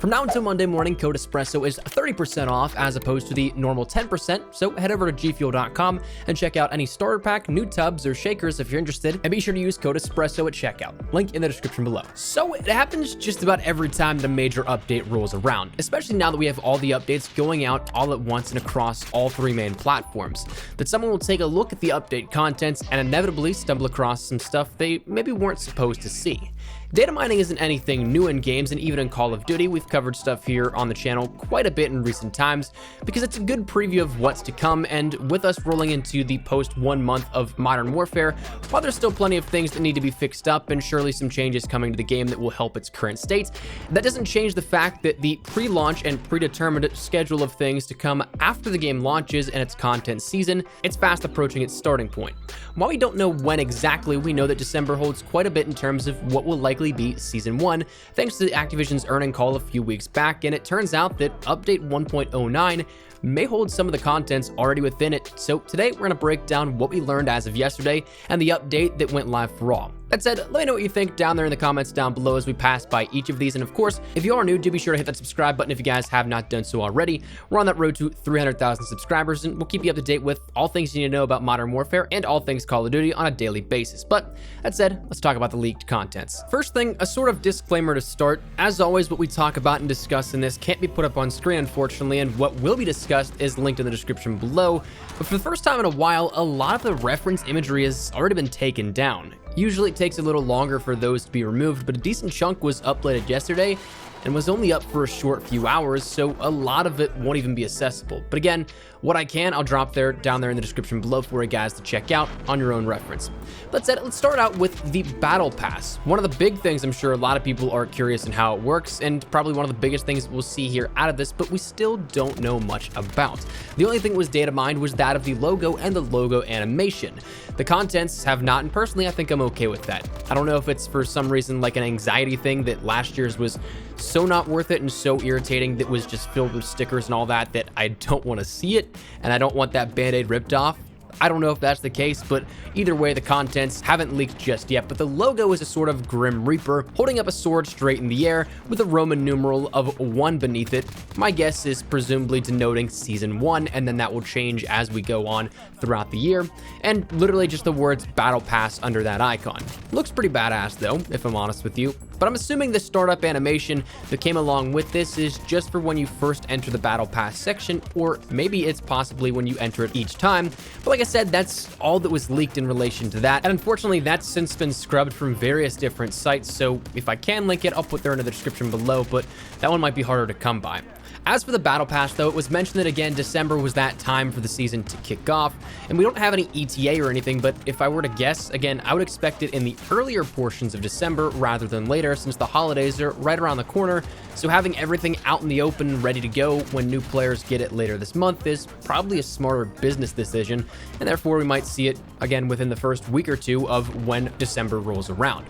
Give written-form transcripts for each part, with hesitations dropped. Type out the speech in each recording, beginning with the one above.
From now until Monday morning, code Espresso is 30% off as opposed to the normal 10%, so head over to gfuel.com and check out any starter pack, new tubs, or shakers if you're interested, and be sure to use code Espresso at checkout. Link in the description below. So it happens just about every time that a major update rolls around, especially now that we have all the updates going out all at once and across all three main platforms, that someone will take a look at the update contents and inevitably stumble across some stuff they maybe weren't supposed to see. Data mining isn't anything new in games, and even in Call of Duty, we've covered stuff here on the channel quite a bit in recent times because it's a good preview of what's to come. And with us rolling into the post 1 month of Modern Warfare, while there's still plenty of things that need to be fixed up and surely some changes coming to the game that will help its current state, that doesn't change the fact that the pre-launch and predetermined schedule of things to come after the game launches and its content season, it's fast approaching its starting point. While we don't know when exactly, we know that December holds quite a bit in terms of what will likely be Season 1, thanks to Activision's earning call a few weeks back, and it turns out that Update 1.09 may hold some of the contents already within it. So today we're going to break down what we learned as of yesterday and the update that went live for all. That said, let me know what you think down there in the comments down below as we pass by each of these. And of course, if you are new, do be sure to hit that subscribe button if you guys have not done so already. We're on that road to 300,000 subscribers, and we'll keep you up to date with all things you need to know about Modern Warfare and all things Call of Duty on a daily basis. But that said, let's talk about the leaked contents. First thing, a sort of disclaimer to start. As always, what we talk about and discuss in this can't be put up on screen, unfortunately, and what will be discussed is linked in the description below. But for the first time in a while, a lot of the reference imagery has already been taken down. Usually it takes a little longer for those to be removed, but a decent chunk was uploaded yesterday and was only up for a short few hours, so a lot of it won't even be accessible. But again, what I can, I'll drop down there in the description below for you guys to check out on your own reference. That said, let's start out with the Battle Pass. One of the big things I'm sure a lot of people are curious in how it works, and probably one of the biggest things we'll see here out of this, but we still don't know much about. The only thing that was data mined was that of the logo and the logo animation. The contents have not, and personally I think I'm okay with that. I don't know if it's for some reason like an anxiety thing that last year's was so not worth it and so irritating that was just filled with stickers and all that I don't want to see it, and I don't want that band-aid ripped off. I don't know if that's the case, but either way, the contents haven't leaked just yet. But the logo is a sort of Grim Reaper holding up a sword straight in the air with a Roman numeral of 1 beneath it. My guess is presumably denoting Season 1, and then that will change as we go on throughout the year. And literally just the words Battle Pass under that icon. Looks pretty badass though, if I'm honest with you. But I'm assuming the startup animation that came along with this is just for when you first enter the Battle Pass section, or maybe it's possibly when you enter it each time. But like I said, that's all that was leaked in relation to that. And unfortunately, that's since been scrubbed from various different sites. So if I can link it, I'll put there in the description below, but that one might be harder to come by. As for the Battle Pass, though, it was mentioned that, again, December was that time for the season to kick off, and we don't have any ETA or anything, but if I were to guess, again, I would expect it in the earlier portions of December rather than later, since the holidays are right around the corner, so having everything out in the open ready to go when new players get it later this month is probably a smarter business decision, and therefore we might see it, again, within the first week or two of when December rolls around.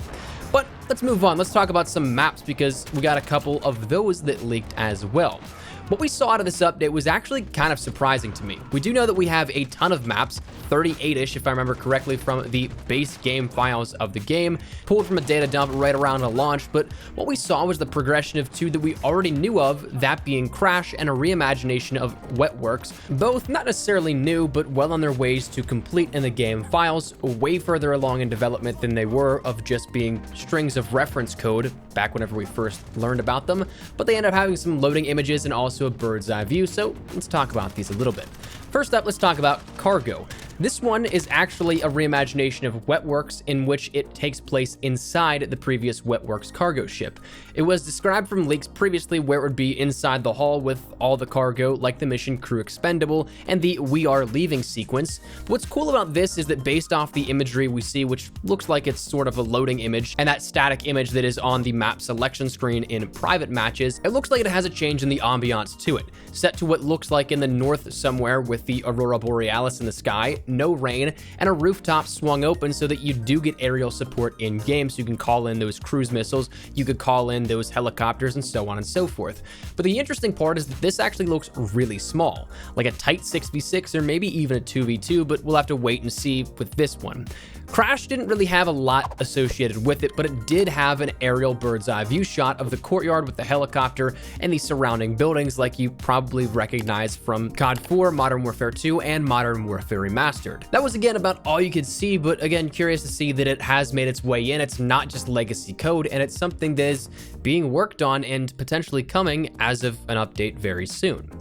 But let's move on. Let's talk about some maps because we got a couple of those that leaked as well. What we saw out of this update was actually kind of surprising to me. We do know that we have a ton of maps, 38-ish if I remember correctly from the base game files of the game, pulled from a data dump right around a launch, but what we saw was the progression of 2 that we already knew of, that being Crash and a reimagination of Wetworks, both not necessarily new, but well on their ways to complete in the game files, way further along in development than they were of just being strings of reference code back whenever we first learned about them, but they end up having some loading images and also a bird's eye view, so let's talk about these a little bit. First up, let's talk about Cargo. This one is actually a reimagination of Wetworks in which it takes place inside the previous Wetworks cargo ship. It was described from leaks previously where it would be inside the hull with all the cargo like the mission Crew Expendable and the We Are Leaving sequence. What's cool about this is that based off the imagery we see, which looks like it's sort of a loading image, and that static image that is on the map selection screen in private matches, it looks like it has a change in the ambiance to it, set to what looks like in the north somewhere with with the Aurora Borealis in the sky, no rain, and a rooftop swung open so that you do get aerial support in game, so you can call in those cruise missiles, you could call in those helicopters, and so on and so forth. But the interesting part is that this actually looks really small, like a tight 6v6 or maybe even a 2v2, but we'll have to wait and see with this one. Crash didn't really have a lot associated with it, but it did have an aerial bird's eye view shot of the courtyard with the helicopter and the surrounding buildings like you probably recognize from COD 4, Modern Warfare 2, and Modern Warfare Remastered. That was again about all you could see, but again, curious to see that it has made its way in. It's not just legacy code, and it's something that is being worked on and potentially coming as of an update very soon.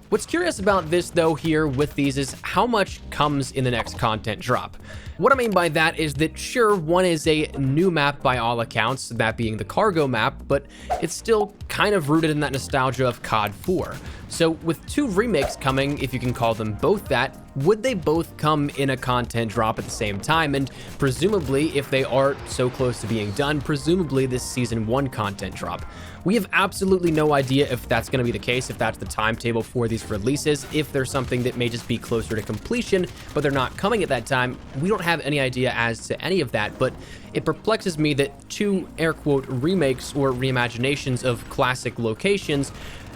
What's curious about this though here with these is how much comes in the next content drop. What I mean by that is that sure, one is a new map by all accounts, that being the cargo map, but it's still kind of rooted in that nostalgia of COD 4. So with two remakes coming, if you can call them both that, would they both come in a content drop at the same time? And presumably, if they are so close to being done, presumably this season 1 content drop. We have absolutely no idea if that's going to be the case, if that's the timetable for these releases, if there's something that may just be closer to completion, but they're not coming at that time. We don't have any idea as to any of that, but it perplexes me that two air quote remakes or reimaginations of classic locations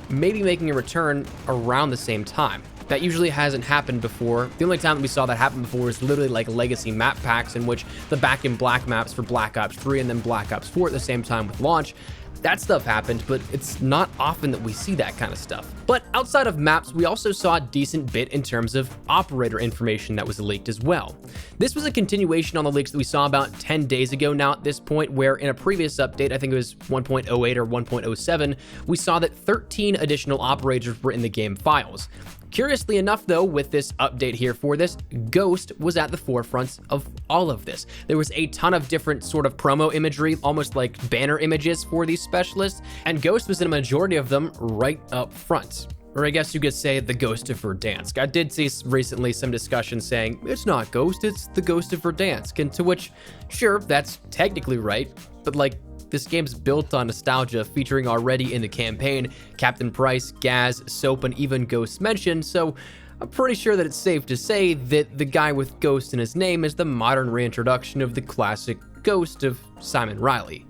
may be making a return around the same time. That usually hasn't happened before. The only time that we saw that happen before is literally like legacy map packs in which the Back in Black maps for Black Ops 3 and then Black Ops 4 at the same time with launch. That stuff happened, but it's not often that we see that kind of stuff. But outside of maps, we also saw a decent bit in terms of operator information that was leaked as well. This was a continuation on the leaks that we saw about 10 days ago now at this point, where in a previous update, I think it was 1.08 or 1.07, we saw that 13 additional operators were in the game files. Curiously enough though, with this update here for this, Ghost was at the forefront of all of this. There was a ton of different sort of promo imagery, almost like banner images for these specialists, and Ghost was in a majority of them right up front. Or I guess you could say the Ghost of Verdansk. I did see recently some discussion saying, it's not Ghost, it's the Ghost of Verdansk, and to which, sure, that's technically right, but like, this game's built on nostalgia, featuring already in the campaign Captain Price, Gaz, Soap, and even Ghost mentioned, so I'm pretty sure that it's safe to say that the guy with Ghost in his name is the modern reintroduction of the classic Ghost of Simon Riley.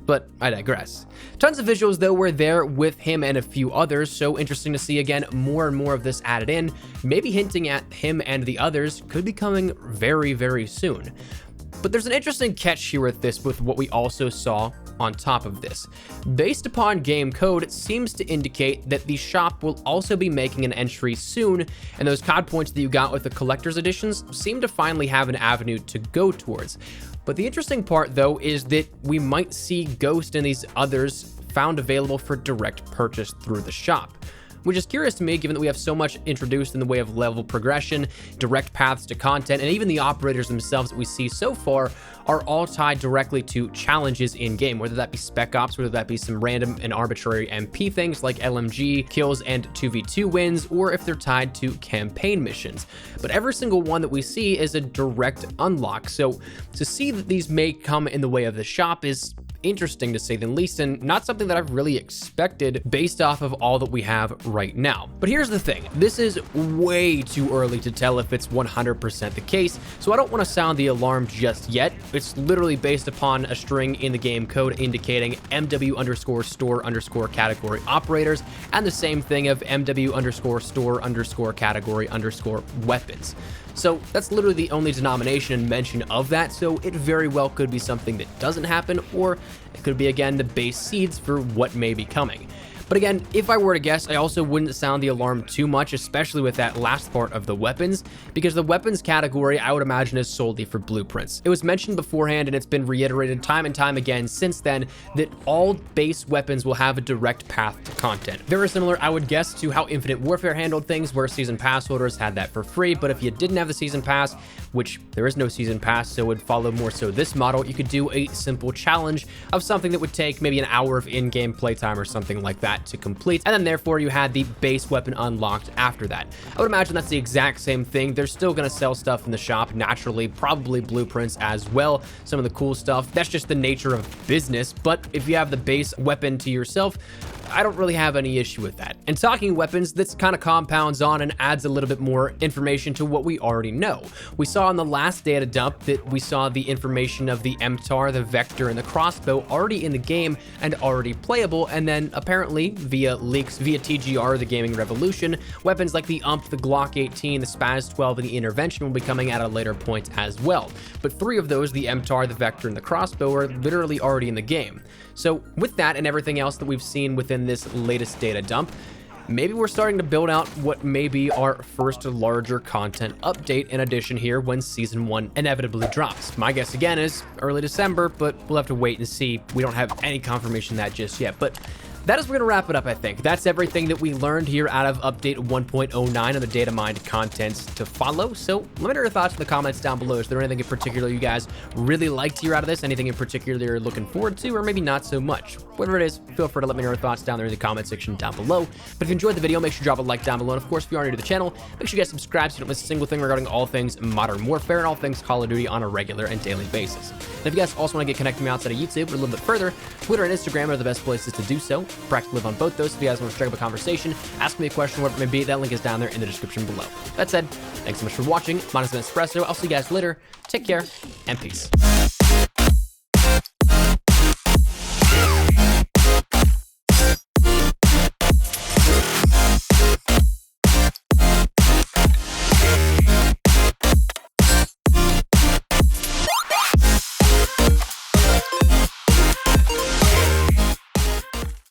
But I digress. Tons of visuals though were there with him and a few others, so interesting to see again more and more of this added in, maybe hinting at him and the others could be coming very, very soon. But there's an interesting catch here with this, with what we also saw on top of this. Based upon game code, it seems to indicate that the shop will also be making an entry soon, and those COD points that you got with the collector's editions seem to finally have an avenue to go towards. But the interesting part though is that we might see Ghost and these others found available for direct purchase through the shop, which is curious to me given that we have so much introduced in the way of level progression, direct paths to content, and even the operators themselves that we see so far are all tied directly to challenges in game, whether that be Spec Ops, whether that be some random and arbitrary MP things like LMG kills and 2v2 wins, or if they're tied to campaign missions. But every single one that we see is a direct unlock, so to see that these may come in the way of the shop is interesting to say the least, and not something that I've really expected based off of all that we have right now. But here's the thing, this is way too early to tell if it's 100% the case, so I don't want to sound the alarm just yet. It's literally based upon a string in the game code indicating MW_store_category operators, and the same thing of MW_store_category_ weapons. So that's literally the only denomination and mention of that, so it very well could be something that doesn't happen, or it could be again the base seeds for what may be coming. But again, if I were to guess, I also wouldn't sound the alarm too much, especially with that last part of the weapons, because the weapons category I would imagine is solely for blueprints. It was mentioned beforehand, and it's been reiterated time and time again since then, that all base weapons will have a direct path to content. Very similar, I would guess, to how Infinite Warfare handled things, where season pass holders had that for free, but if you didn't have the season pass, which there is no season pass, so it would follow more so this model, you could do a simple challenge of something that would take maybe an hour of in-game playtime or something like that to complete, and then therefore you had the base weapon unlocked after that. I would imagine that's the exact same thing. They're still going to sell stuff in the shop naturally, probably blueprints as well, some of the cool stuff. That's just the nature of business. But if you have the base weapon to yourself, I don't really have any issue with that. And talking weapons, this kind of compounds on and adds a little bit more information to what we already know. We saw in the last data dump that we saw the information of the MTAR, the Vector, and the crossbow already in the game and already playable, and then apparently via leaks, via TGR, the Gaming Revolution, weapons like the UMP, the Glock 18, the Spaz 12, and the Intervention will be coming at a later point as well. But 3 of those, the MTAR, the Vector, and the crossbow, are literally already in the game. So with that and everything else that we've seen within this latest data dump, maybe we're starting to build out what may be our first larger content update in addition here when Season 1 inevitably drops. My guess again is early December, but we'll have to wait and see. We don't have any confirmation of that just yet, but that is where we're going to wrap it up, I think. That's everything that we learned here out of update 1.09 on the data mined contents to follow. So let me know your thoughts in the comments down below. Is there anything in particular you guys really liked here out of this? Anything in particular you're looking forward to, or maybe not so much? Whatever it is, feel free to let me know your thoughts down there in the comment section down below. But if you enjoyed the video, make sure to drop a like down below. And of course, if you are new to the channel, make sure you guys subscribe so you don't miss a single thing regarding all things Modern Warfare and all things Call of Duty on a regular and daily basis. And if you guys also want to get connected with me outside of YouTube or a little bit further, Twitter and Instagram are the best places to do so. Practically live on both those. If you guys want to strike up a conversation, ask me a question, whatever it may be, that link is down there in the description below. That said, thanks so much for watching. Mine has been Espresso. I'll see you guys later. Take care and peace.